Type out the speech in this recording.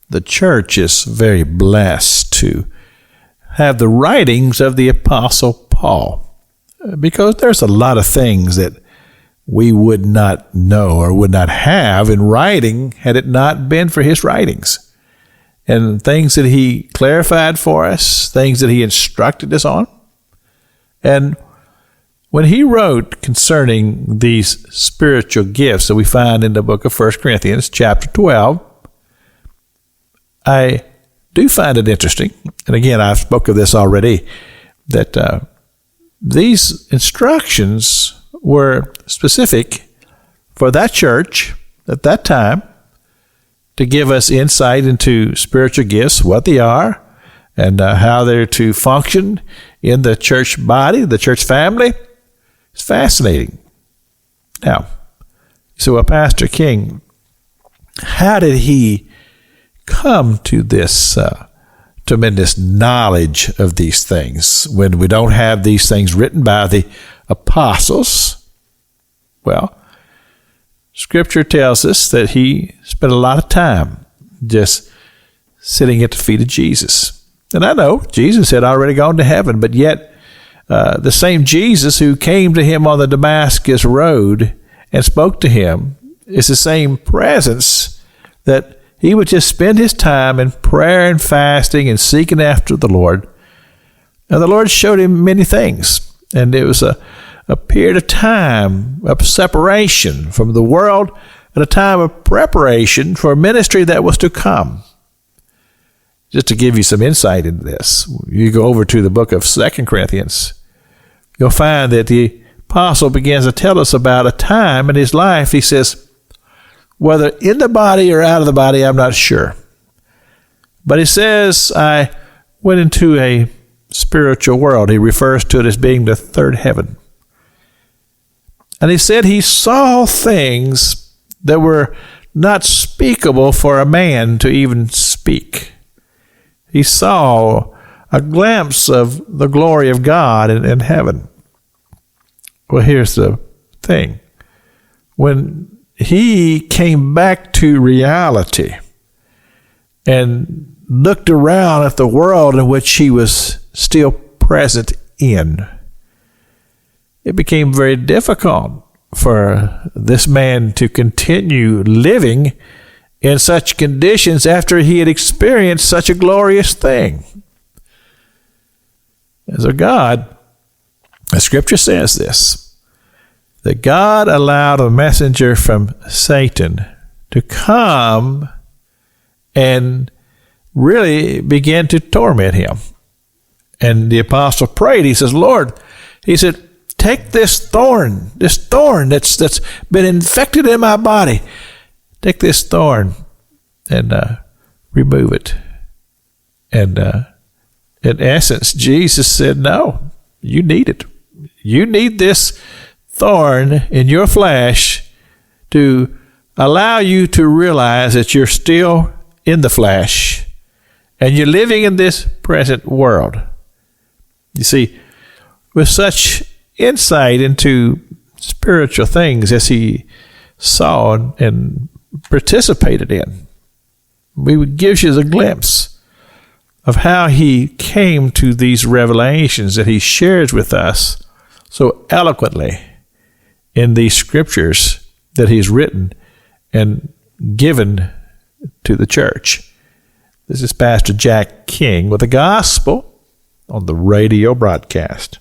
the church is very blessed to have the writings of the Apostle Paul, because there's a lot of things that we would not know or would not have in writing had it not been for his writings, and things that he clarified for us, things that he instructed us on. And when he wrote concerning these spiritual gifts that we find in the book of 1 Corinthians chapter 12, I do find it interesting, and again, I've spoken of this already, that these instructions were specific for that church at that time to give us insight into spiritual gifts, what they are, and how they're to function in the church body, the church family. It's fascinating. Now, so Pastor King, how did he come to this tremendous knowledge of these things when we don't have these things written by the apostles? Well, Scripture tells us that he spent a lot of time just sitting at the feet of Jesus. And I know Jesus had already gone to heaven, but yet the same Jesus who came to him on the Damascus road and spoke to him is the same presence that he would just spend his time in prayer and fasting and seeking after the Lord. And the Lord showed him many things. And it was a period of time of separation from the world and a time of preparation for a ministry that was to come. Just to give you some insight into this, you go over to the book of 2 Corinthians, you'll find that the apostle begins to tell us about a time in his life. He says, whether in the body or out of the body, I'm not sure. But he says, I went into a spiritual world. He refers to it as being the third heaven. And he said he saw things that were not speakable for a man to even speak. He saw a glimpse of the glory of God in heaven. Well, here's the thing. When he came back to reality and looked around at the world in which he was still present in, it became very difficult for this man to continue living in such conditions after he had experienced such a glorious thing. And so God, the Scripture says this, that God allowed a messenger from Satan to come and really begin to torment him. And the apostle prayed. He says, Lord, he said, take this thorn that's been infected in my body. Take this thorn and remove it. And in essence, Jesus said, no, you need it. You need this thorn in your flesh to allow you to realize that you're still in the flesh and you're living in this present world. You see, with such insight into spiritual things as he saw and participated in, it gives you the glimpse of how he came to these revelations that he shares with us so eloquently in these scriptures that he's written and given to the church. This is Pastor Jack King with the gospel on the radio broadcast.